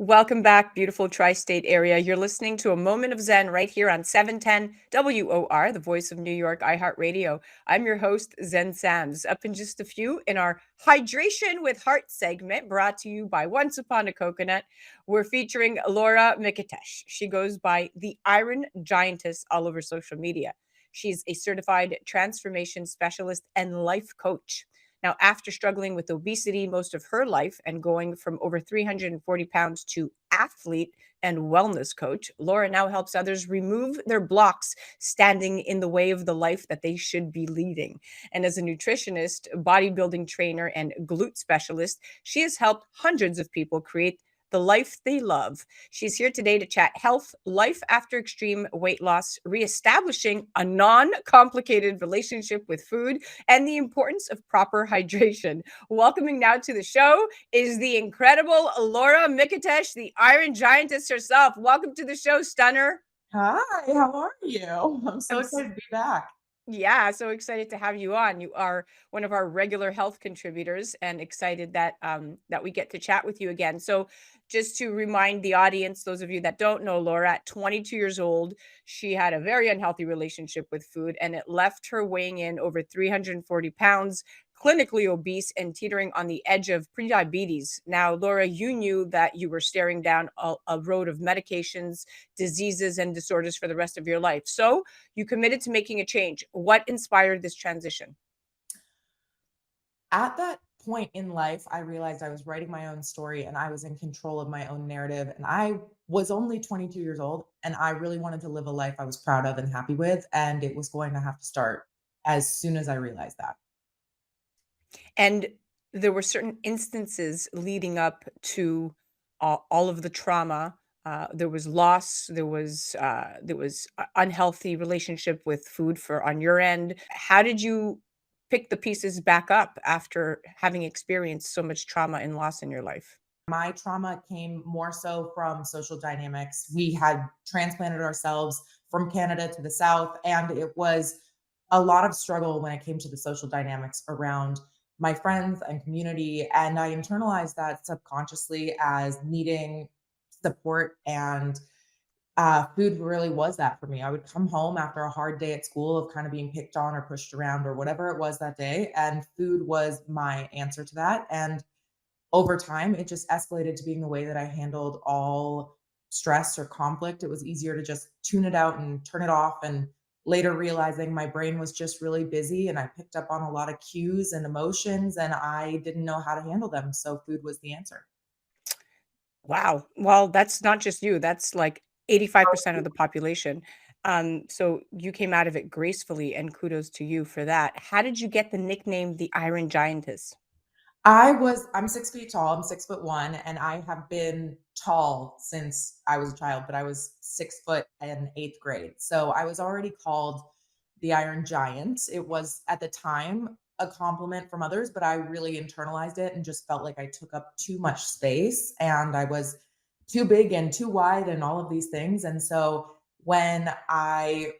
Welcome back, beautiful tri state area. You're listening to a moment of Zen right here on 710 WOR, the voice of New York, iHeartRadio. I'm your host, Zen Sams. Up in just a few in our Hydration with Heart segment, brought to you by Once Upon a Coconut, we're featuring Laura Micetich. She goes by the Iron Giantess all over social media. She's a certified transformation specialist and life coach. Now, after struggling with obesity most of her life and going from over 340 pounds to athlete and wellness coach, Laura now helps others remove their blocks standing in the way of the life that they should be leading. And as a nutritionist, bodybuilding trainer, and glute specialist, she has helped hundreds of people create the life they love. She's here today to chat health, life after extreme weight loss, reestablishing a non complicated relationship with food, and the importance of proper hydration. Welcoming now to the show is the incredible Laura Micetich, the Iron Giantess herself. Welcome to the show, Stunner. Hi, how are you? I'm so I'm excited to be back. Yeah, so excited to have you on. You are one of our regular health contributors, and excited that that we get to chat with you again. So, just to remind the audience, those of you that don't know Laura, at 22 years old, she had a very unhealthy relationship with food, and it left her weighing in over 340 pounds, clinically obese, and teetering on the edge of prediabetes. Now, Laura, you knew that you were staring down a road of medications, diseases, and disorders for the rest of your life. So you committed to making a change. What inspired this transition? At that point in life, I realized I was writing my own story and I was in control of my own narrative. And I was only 22 years old and I really wanted to live a life I was proud of and happy with. And it was going to have to start as soon as I realized that. And there were certain instances leading up to all of the trauma. There was loss. There was unhealthy relationship with food for on your end. How did you pick the pieces back up after having experienced so much trauma and loss in your life? My trauma came more so from social dynamics. We had transplanted ourselves from Canada to the South, and it was a lot of struggle when it came to the social dynamics around my friends and community. And I internalized that subconsciously as needing support. And food really was that for me. I would come home after a hard day at school of kind of being picked on or pushed around or whatever it was that day. And food was my answer to that. And over time, it just escalated to being the way that I handled all stress or conflict. It was easier to just tune it out and turn it off. And later realizing my brain was just really busy and I picked up on a lot of cues and emotions and I didn't know how to handle them. So food was the answer. Wow. Well, that's not just you. That's like 85% of the population. So you came out of it gracefully, and kudos to you for that. How did you get the nickname the Iron Giantess? I'm 6 feet tall. I'm 6'1", and I have been tall since I was a child, but I was 6 foot in eighth grade. So I was already called the Iron Giant. It was at the time a compliment from others, but I really internalized it and just felt like I took up too much space and I was too big and too wide and all of these things. And so when I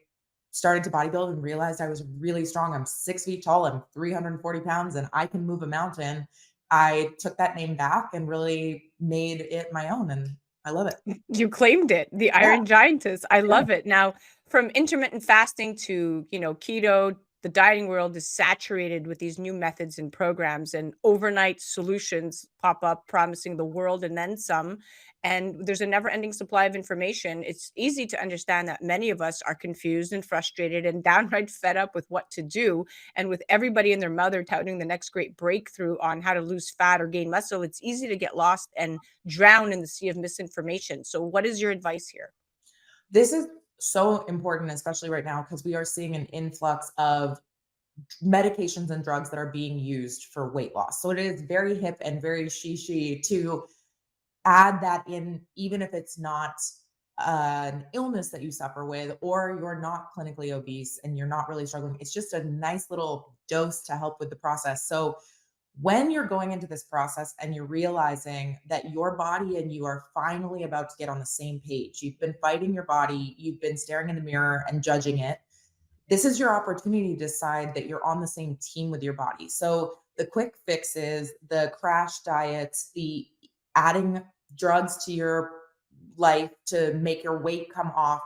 started to bodybuild and realized I was really strong. I'm 6 feet tall, I'm 340 pounds, and I can move a mountain. I took that name back and really made it my own. And I love it. You claimed it, the Yeah. Iron Giantess. I Yeah. love it. Now, from intermittent fasting to, keto, the dieting world is saturated with these new methods and programs, and overnight solutions pop up promising the world and then some. And there's a never-ending supply of information. It's easy to understand that many of us are confused and frustrated and downright fed up with what to do. And with everybody and their mother touting the next great breakthrough on how to lose fat or gain muscle, it's easy to get lost and drown in the sea of misinformation. So, what is your advice here? This is so important, especially right now, because we are seeing an influx of medications and drugs that are being used for weight loss. So it is very hip and very she to add that in, even if it's not an illness that you suffer with, or you're not clinically obese and you're not really struggling. It's just a nice little dose to help with the process. So, when you're going into this process and you're realizing that your body and you are finally about to get on the same page, you've been fighting your body, you've been staring in the mirror and judging it, this is your opportunity to decide that you're on the same team with your body. So the quick fixes, the crash diets, the adding drugs to your life to make your weight come off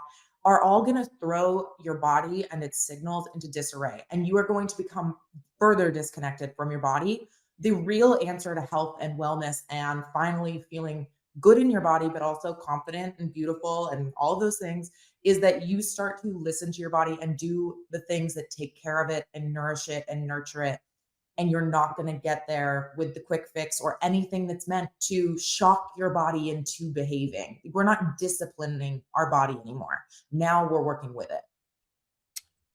are all going to throw your body and its signals into disarray. And you are going to become further disconnected from your body. The real answer to health and wellness and finally feeling good in your body, but also confident and beautiful and all those things is that you start to listen to your body and do the things that take care of it and nourish it and nurture it. And you're not going to get there with the quick fix or anything that's meant to shock your body into behaving. We're not disciplining our body anymore. Now we're working with it.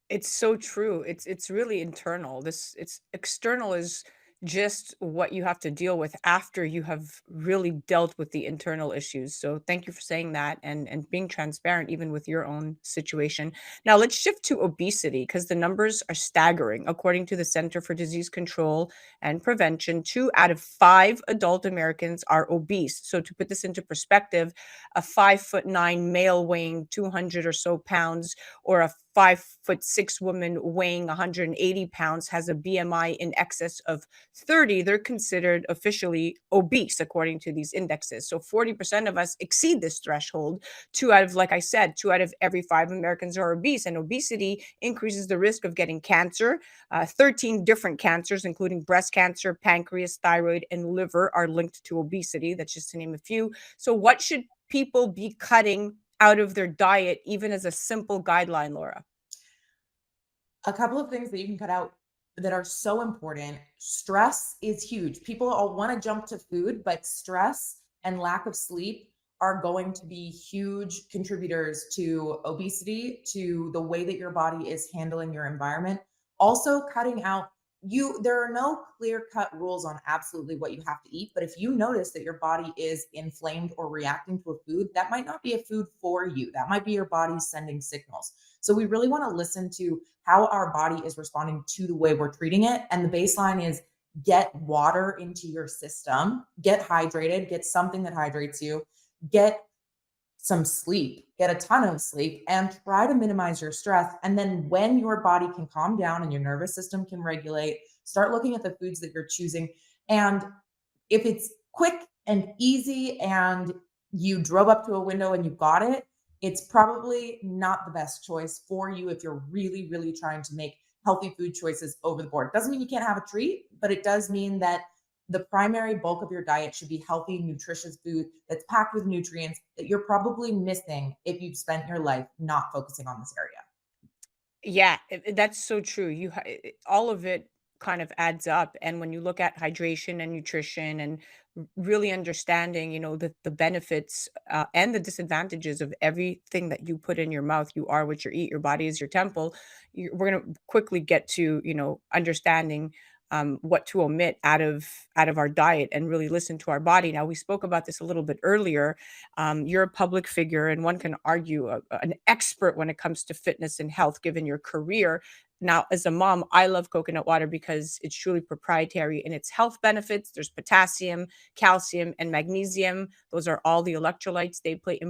It's so true. It's really internal. This it's external is just what you have to deal with after you have really dealt with the internal issues. So thank you for saying that and being transparent even with your own situation. Now let's shift to obesity because the numbers are staggering. According to the Center for Disease Control and Prevention, 2 out of 5 adult Americans are obese. So to put this into perspective, a 5'9" male weighing 200 or so pounds or a 5'6" woman weighing 180 pounds has a BMI in excess of 30, they're considered officially obese according to these indexes. So 40% of us exceed this threshold. Two out of, like I said, 2 out of every 5 Americans are obese, and obesity increases the risk of getting cancer. 13 different cancers, including breast cancer, pancreas, thyroid, and liver, are linked to obesity. That's just to name a few. So, what should people be cutting out of their diet, even as a simple guideline, Laura? A couple of things that you can cut out that are so important. Stress is huge. People all want to jump to food, but stress and lack of sleep are going to be huge contributors to obesity, to the way that your body is handling your environment. Also, cutting out there are no clear cut rules on absolutely what you have to eat, but if you notice that your body is inflamed or reacting to a food, that might not be a food for you. That might be your body sending signals. So we really want to listen to how our body is responding to the way we're treating it. And the baseline is get water into your system, get hydrated, get something that hydrates you, get some sleep, get a ton of sleep, and try to minimize your stress. And then when your body can calm down and your nervous system can regulate, start looking at the foods that you're choosing. And if it's quick and easy and you drove up to a window and you got it, it's probably not the best choice for you if you're really, really trying to make healthy food choices over the board. Doesn't mean you can't have a treat, but it does mean that the primary bulk of your diet should be healthy, nutritious food that's packed with nutrients that you're probably missing if you've spent your life not focusing on this area. Yeah, that's so true. All of it kind of adds up, and when you look at hydration and nutrition and really understanding, the benefits and the disadvantages of everything that you put in your mouth, you are what you eat. Your body is your temple. We're gonna quickly get to understanding what to omit out of our diet and really listen to our body. Now we spoke about this a little bit earlier. You're a public figure, and one can argue an expert when it comes to fitness and health, given your career. Now, as a mom, I love coconut water because it's truly proprietary in its health benefits. There's potassium, calcium, and magnesium. Those are all the electrolytes. They play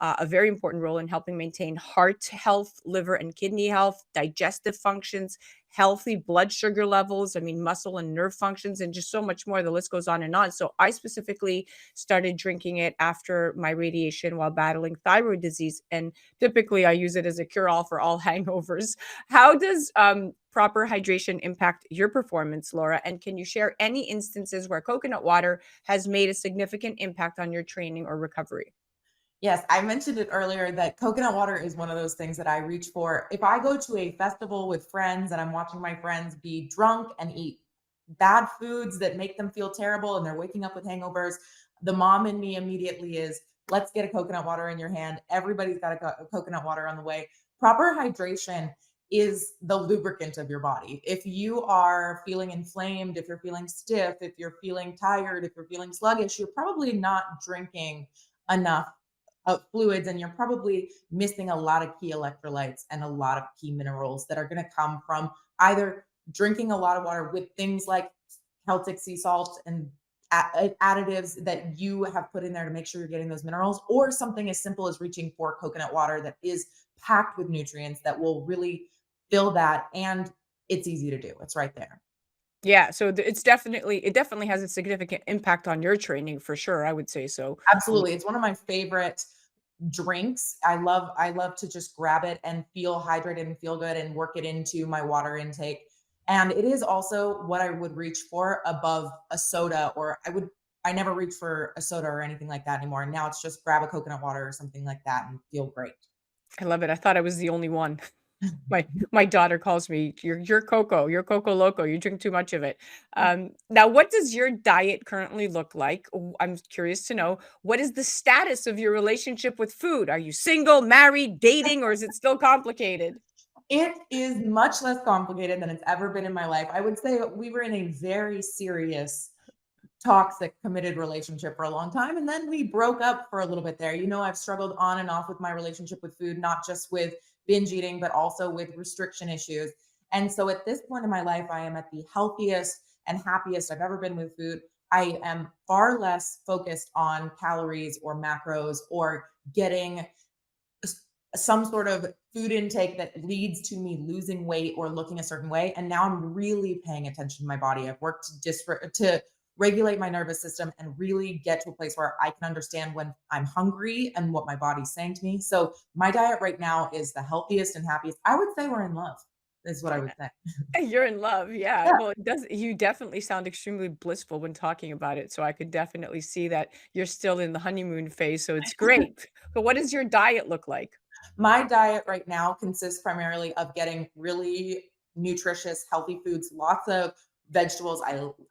a very important role in helping maintain heart health, liver and kidney health, digestive functions, healthy blood sugar levels, I mean, muscle and nerve functions, and just so much more. The list goes on and on. So I specifically started drinking it after my radiation while battling thyroid disease. And typically I use it as a cure all for all hangovers. How does proper hydration impact your performance, Laura? And can you share any instances where coconut water has made a significant impact on your training or recovery? Yes, I mentioned it earlier that coconut water is one of those things that I reach for. If I go to a festival with friends and I'm watching my friends be drunk and eat bad foods that make them feel terrible and they're waking up with hangovers, the mom in me immediately is, let's get a coconut water in your hand. Everybody's got a coconut water on the way. Proper hydration is the lubricant of your body. If you are feeling inflamed, if you're feeling stiff, if you're feeling tired, if you're feeling sluggish, you're probably not drinking enough fluids, and you're probably missing a lot of key electrolytes and a lot of key minerals that are going to come from either drinking a lot of water with things like Celtic sea salt and additives that you have put in there to make sure you're getting those minerals, or something as simple as reaching for coconut water that is packed with nutrients that will really fill that. And it's easy to do, it's right there. Yeah, so it definitely has a significant impact on your training for sure, I would say so. Um, Absolutely. It's one of my favorite drinks. I love to just grab it and feel hydrated and feel good and work it into my water intake. And it is also what I would reach for above a soda, or I never reach for a soda or anything like that anymore. Now it's just grab a coconut water or something like that and feel great. I love it. I thought I was the only one. My daughter calls me, you're Coco Loco, you drink too much of it." Now what does your diet currently look like? I'm curious to know, what is the status of your relationship with food? Are you single, married, dating, or is it still complicated? It is much less complicated than it's ever been in my life. I would say we were in a very serious toxic committed relationship for a long time, and then we broke up for a little bit there. I've struggled on and off with my relationship with food, not just with binge eating but also with restriction issues. And so at this point in my life, I am at the healthiest and happiest I've ever been with food. I am far less focused on calories or macros or getting some sort of food intake that leads to me losing weight or looking a certain way. And now I'm really paying attention to my body. I've worked to regulate my nervous system and really get to a place where I can understand when I'm hungry and what my body's saying to me. So my diet right now is the healthiest and happiest. I would say we're in love, is what I would say. You're in love, yeah. Yeah. Well, it does you definitely sound extremely blissful when talking about it, so I could definitely see that you're still in the honeymoon phase, so it's great. But what does your diet look like? My diet right now consists primarily of getting really nutritious, healthy foods, lots of vegetables.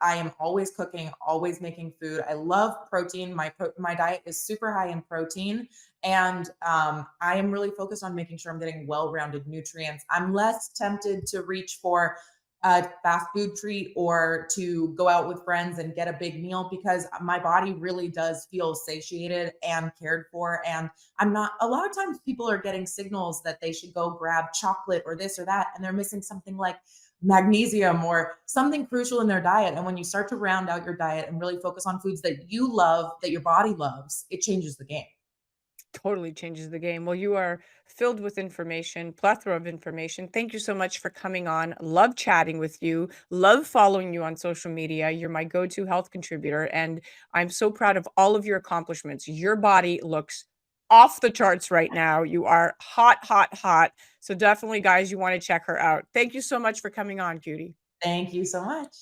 I am always cooking, always making food. I love protein. My diet is super high in protein, and I am really focused on making sure I'm getting well-rounded nutrients. I'm less tempted to reach for a fast food treat or to go out with friends and get a big meal because my body really does feel satiated and cared for. And I'm not, a lot of times people are getting signals that they should go grab chocolate or this or that, and they're missing something like magnesium or something crucial in their diet. And when you start to round out your diet and really focus on foods that you love, that your body loves, it changes the game. Totally changes the game. Well, you are filled with information, plethora of information. Thank you so much for coming on. Love chatting with you. Love following you on social media. You're my go-to health contributor, and I'm so proud of all of your accomplishments. Your body looks off the charts right now. You are hot, hot, hot. So definitely, guys, you want to check her out. Thank you so much for coming on, Cutie. Thank you so much.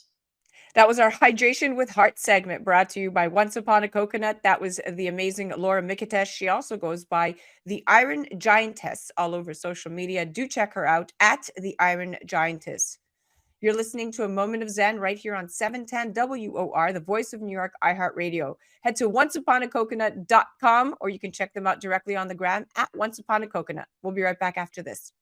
That was our Hydration with Heart segment brought to you by Once Upon a Coconut. That was the amazing Laura Micetich. She also goes by the Iron Giantess all over social media. Do check her out at the Iron Giantess. You're listening to a moment of Zen right here on 710 WOR, the voice of New York, iHeartRadio. Head to onceuponacoconut.com or you can check them out directly on the gram at Once Upon a Coconut. We'll be right back after this.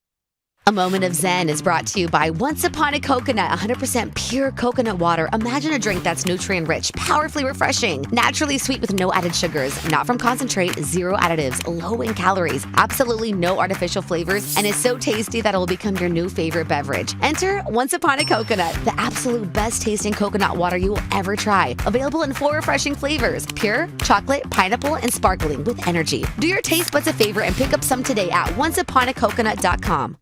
A Moment of Zen is brought to you by Once Upon a Coconut, 100% pure coconut water. Imagine a drink that's nutrient rich, powerfully refreshing, naturally sweet with no added sugars, not from concentrate, zero additives, low in calories, absolutely no artificial flavors, and is so tasty that it will become your new favorite beverage. Enter Once Upon a Coconut, the absolute best tasting coconut water you will ever try. Available in 4 refreshing flavors: pure, chocolate, pineapple, and sparkling with energy. Do your taste buds a favor and pick up some today at onceuponacoconut.com.